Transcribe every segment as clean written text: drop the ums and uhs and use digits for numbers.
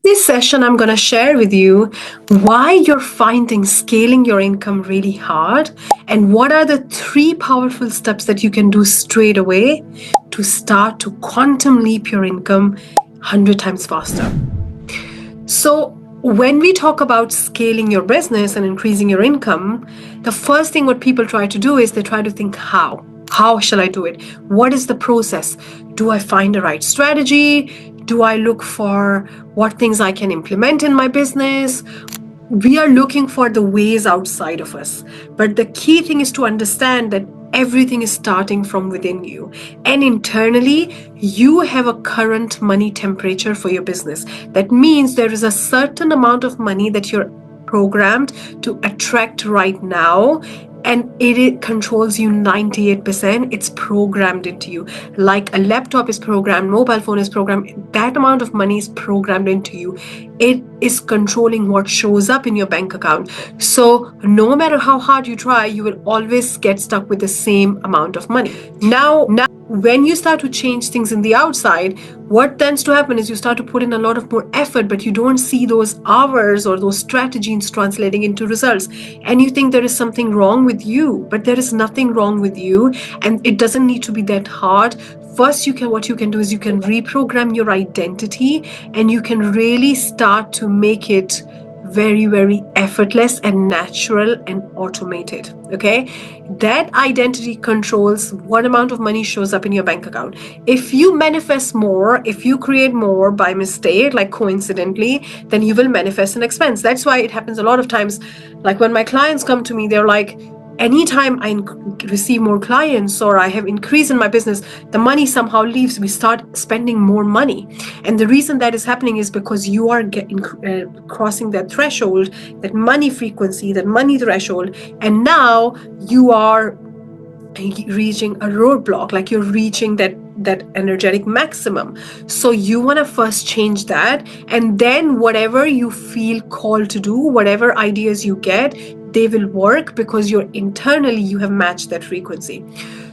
This session, I'm going to share with you why you're finding scaling your income really hard and what are the 3 powerful steps that you can do straight away to start to quantum leap your income 100 times faster. So when we talk about scaling your business and increasing your income, the first thing what people try to do is they try to think how. How shall I do it? What is the process? Do I find the right strategy? Do I look for what things I can implement in my business? We are looking for the ways outside of us. But the key thing is to understand that everything is starting from within you. And internally, you have a current money temperature for your business. That means there is a certain amount of money that you're programmed to attract right now, and it controls you 98%. It's programmed into you. Like a laptop is programmed, mobile phone is programmed, that amount of money is programmed into you. It is controlling what shows up in your bank account. So no matter how hard you try, you will always get stuck with the same amount of money. Now, when you start to change things in the outside, what tends to happen is you start to put in a lot of more effort, but you don't see those hours or those strategies translating into results. And you think there is something wrong with you, but there is nothing wrong with you. And it doesn't need to be that hard. First, what you can do is you can reprogram your identity and you can really start to make it very, very effortless and natural and automated. Okay, that identity controls what amount of money shows up in your bank account. If you manifest more, if you create more by mistake, like coincidentally, then you will manifest an expense. That's why it happens a lot of times. Like when my clients come to me, they're like, anytime I receive more clients or I have increase in my business, the money somehow leaves. We start spending more money. And the reason that is happening is because you are crossing that threshold, that money frequency, that money threshold. And now you are reaching a roadblock, like you're reaching that energetic maximum. So you want to first change that, and then whatever you feel called to do, whatever ideas you get, they will work because you're internally you have matched that frequency.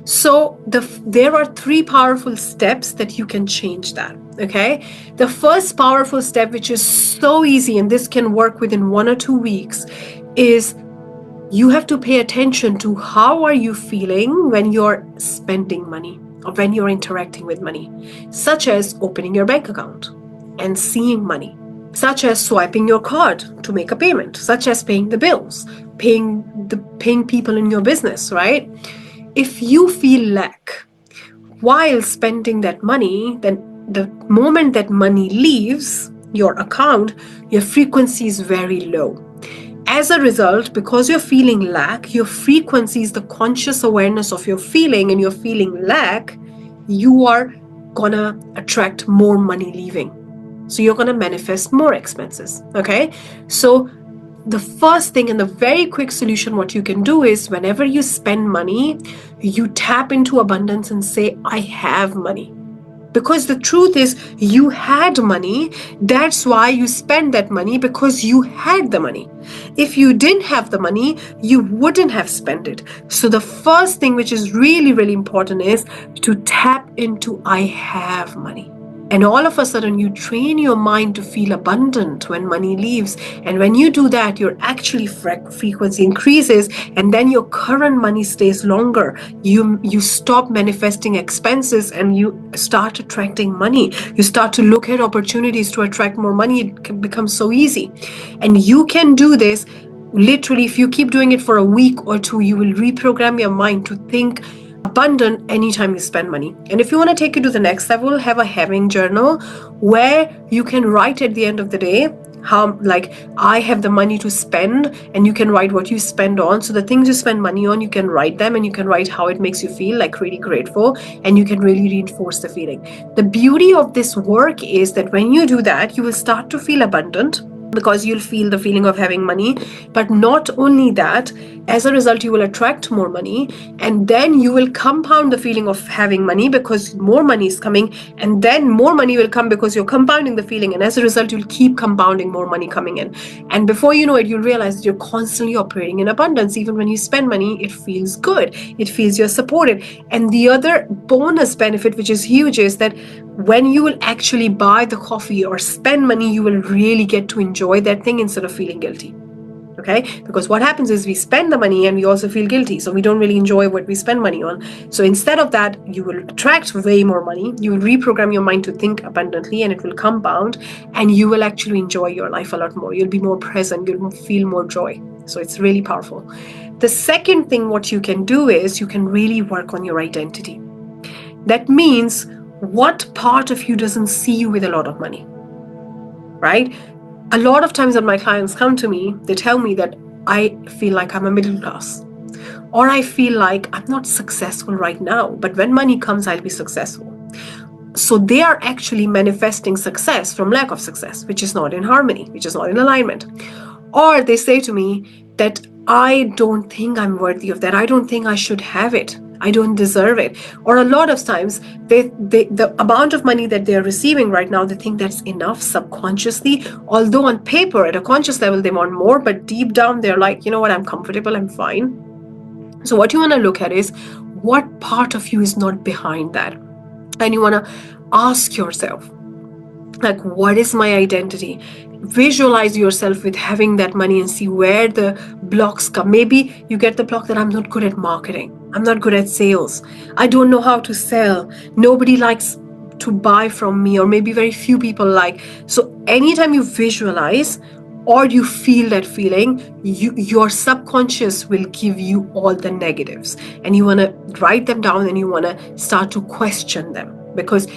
So there are 3 powerful steps that you can change that. Okay, the first powerful step, which is so easy, and this can work within 1 or 2 weeks, is you have to pay attention to how are you feeling when you're spending money or when you're interacting with money, such as opening your bank account and seeing money, such as swiping your card to make a payment, such as paying the bills, paying people in your business, right? If you feel lack while spending that money, then the moment that money leaves your account, your frequency is very low. As a result, because you're feeling lack, your frequency is the conscious awareness of your feeling, and you're feeling lack, you are gonna attract more money leaving. So you're gonna manifest more expenses, okay? So the first thing and the very quick solution, what you can do is whenever you spend money, you tap into abundance and say, I have money. Because the truth is, you had money. That's why you spend that money, because you had the money. If you didn't have the money, you wouldn't have spent it. So the first thing, which is really, really important, is to tap into I have money. And all of a sudden, you train your mind to feel abundant when money leaves. And when you do that, your actually frequency increases, and then your current money stays longer. You stop manifesting expenses and you start attracting money. You start to look at opportunities to attract more money. It can become so easy. And you can do this literally, if you keep doing it for a week or 2, you will reprogram your mind to think abundant anytime you spend money. And if you want to take it to the next level, have a having journal where you can write at the end of the day how, like, I have the money to spend, and you can write what you spend on. So the things you spend money on, you can write them, and you can write how it makes you feel, like really grateful, and you can really reinforce the feeling. The beauty of this work is that when you do that, you will start to feel abundant. because you'll feel the feeling of having money. But not only that, as a result, you will attract more money, and then you will compound the feeling of having money because more money is coming, and then more money will come because you're compounding the feeling, and as a result, you'll keep compounding more money coming in. And before you know it, you'll realize that you're constantly operating in abundance. Even when you spend money, it feels good. It feels you're supported. And the other bonus benefit, which is huge, is that when you will actually buy the coffee or spend money, you will really get to enjoy that thing instead of feeling guilty. Okay? Because what happens is we spend the money and we also feel guilty. So we don't really enjoy what we spend money on. So instead of that, you will attract way more money. You will reprogram your mind to think abundantly, and it will compound, and you will actually enjoy your life a lot more. You'll be more present. You'll feel more joy. So it's really powerful. The second thing what you can do is you can really work on your identity. That means what part of you doesn't see you with a lot of money, right? A lot of times when my clients come to me, they tell me that I feel like I'm a middle class, or I feel like I'm not successful right now, but when money comes, I'll be successful. So they are actually manifesting success from lack of success, which is not in harmony, which is not in alignment. Or they say to me that I don't think I'm worthy of that. I don't think I should have it. I don't deserve it. Or a lot of times, the amount of money that they're receiving right now, they think that's enough subconsciously. Although on paper, at a conscious level, they want more, but deep down, they're like, you know what, I'm comfortable, I'm fine. So what you want to look at is what part of you is not behind that. And you want to ask yourself, like, what is my identity? Visualize yourself with having that money and see where the blocks come. Maybe you get the block that I'm not good at marketing. I'm not good at sales. I don't know how to sell. Nobody likes to buy from me, or maybe very few people like. So anytime you visualize or you feel that feeling, your subconscious will give you all the negatives, and you want to write them down and you want to start to question them, because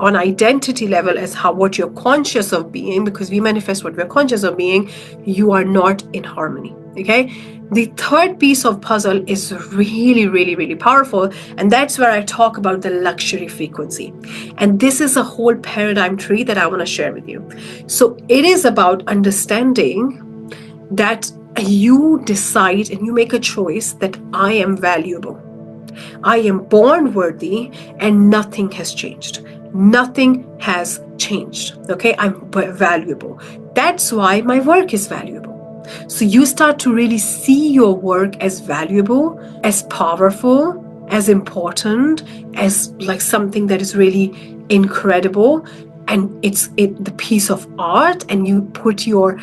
on identity level, as what you're conscious of being, because we manifest what we're conscious of being, you are not in harmony. Okay. The third piece of puzzle is really, really, really powerful. And that's where I talk about the luxury frequency. And this is a whole paradigm tree that I want to share with you. So it is about understanding that you decide and you make a choice that I am valuable. I am born worthy, and nothing has changed. Nothing has changed. Okay, I'm valuable. That's why my work is valuable. So you start to really see your work as valuable, as powerful, as important, as like something that is really incredible, and it's the piece of art, and you put your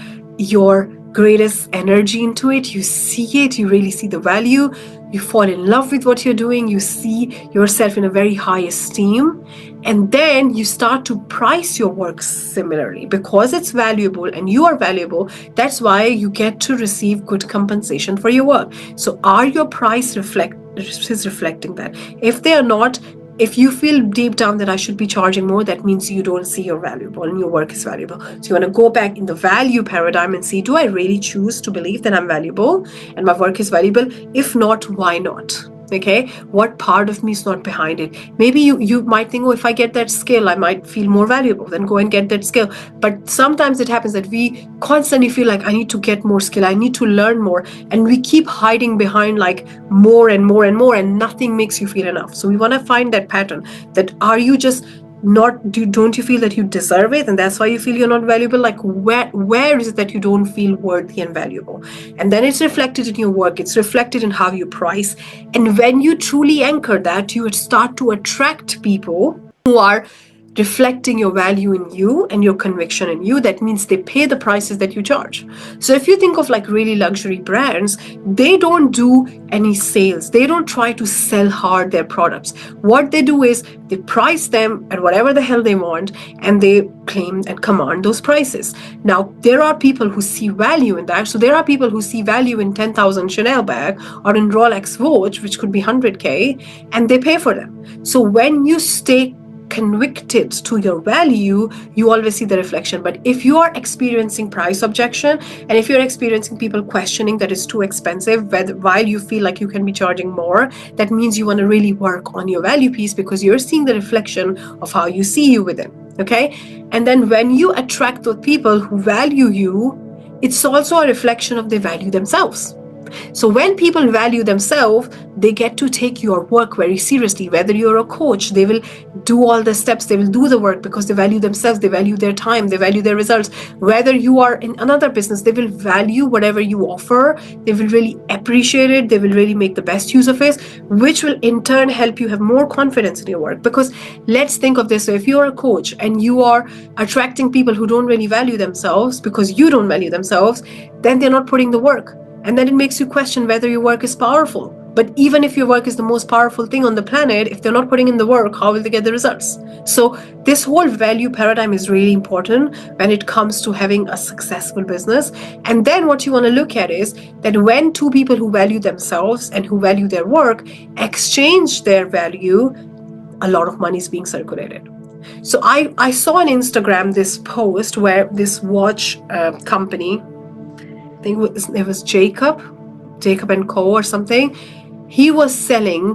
greatest energy into it. You see it, you really see the value, you fall in love with what you're doing, you see yourself in a very high esteem, and then you start to price your work similarly because it's valuable and you are valuable. That's why you get to receive good compensation for your work. So are your price reflecting that? If they are not, if you feel deep down that I should be charging more, that means you don't see you're valuable and your work is valuable. So you want to go back in the value paradigm and see, do I really choose to believe that I'm valuable and my work is valuable? If not, why not? Okay, what part of me is not behind it? Maybe you might think, oh, if I get that skill, I might feel more valuable. Then go and get that skill. But sometimes it happens that we constantly feel like I need to get more skill, I need to learn more, and we keep hiding behind like more and more and more, and nothing makes you feel enough. So we want to find that pattern. That are you just not, don't you feel that you deserve it, and that's why you feel you're not valuable? Like where is it that you don't feel worthy and valuable? And then it's reflected in your work, it's reflected in how you price. And when you truly anchor that, you would start to attract people who are reflecting your value in you and your conviction in you. That means they pay the prices that you charge. So if you think of like really luxury brands, they don't do any sales. They don't try to sell hard their products. What they do is they price them at whatever the hell they want, and they claim and command those prices. Now, there are people who see value in that. So there are people who see value in 10,000 Chanel bag or in Rolex watch, which could be 100K, and they pay for them. So when you stay convicted to your value, you always see the reflection. But if you are experiencing price objection, and if you're experiencing people questioning that it's too expensive, while you feel like you can be charging more, that means you want to really work on your value piece, because you're seeing the reflection of how you see you within. Okay. And then when you attract those people who value you, it's also a reflection of they value themselves. So when people value themselves, they get to take your work very seriously. Whether you're a coach, they will do all the steps, they will do the work because they value themselves, they value their time, they value their results. Whether you are in another business, they will value whatever you offer, they will really appreciate it, they will really make the best use of it, which will in turn help you have more confidence in your work. Because let's think of this, so if you're a coach and you are attracting people who don't really value themselves because you don't value themselves, then they're not putting the work. And then it makes you question whether your work is powerful. But even if your work is the most powerful thing on the planet, if they're not putting in the work, how will they get the results? So this whole value paradigm is really important when it comes to having a successful business. And then what you want to look at is that when two people who value themselves and who value their work exchange their value, a lot of money is being circulated. So I saw on Instagram this post where this watch company, I think it was Jacob and Co. or something. He was selling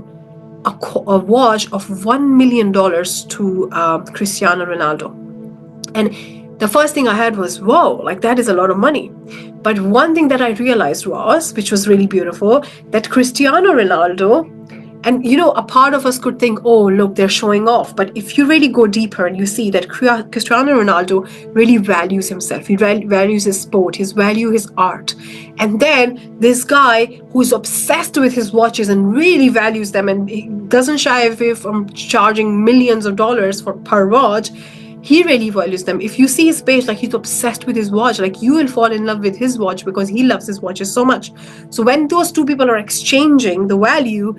a watch of $1 million to Cristiano Ronaldo. And the first thing I had was, whoa, like that is a lot of money. But one thing that I realized was, which was really beautiful, that Cristiano Ronaldo, and a part of us could think, oh, look, they're showing off. But if you really go deeper and you see that Cristiano Ronaldo really values himself, he values his sport, his art. And then this guy who's obsessed with his watches and really values them and he doesn't shy away from charging millions of dollars per watch, he really values them. If you see his page, like he's obsessed with his watch, like you will fall in love with his watch because he loves his watches so much. So when those two people are exchanging the value,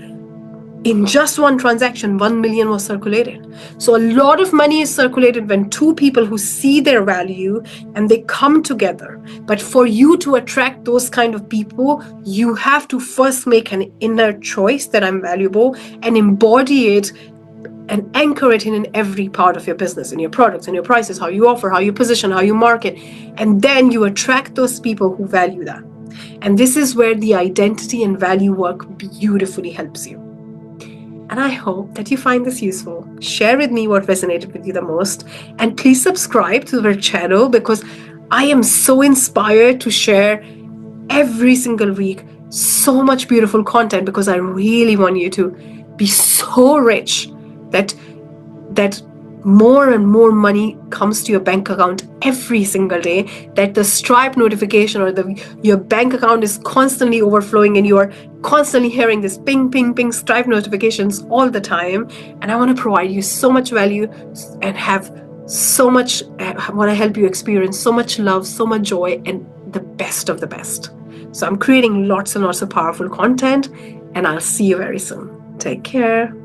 in just one transaction, 1 million was circulated. So a lot of money is circulated when two people who see their value and they come together. But for you to attract those kind of people, you have to first make an inner choice that I'm valuable and embody it and anchor it in every part of your business, in your products, in your prices, how you offer, how you position, how you market. And then you attract those people who value that. And this is where the identity and value work beautifully helps you. And I hope that you find this useful. Share with me what resonated with you the most. And please subscribe to our channel because I am so inspired to share every single week so much beautiful content because I really want you to be so rich that more and more money comes to your bank account every single day, that the Stripe notification or your bank account is constantly overflowing and you are constantly hearing this ping, ping, ping Stripe notifications all the time. And I want to provide you so much value and have so much, I want to help you experience so much love, so much joy, and the best of the best. So I'm creating lots and lots of powerful content, and I'll see you very soon. Take care.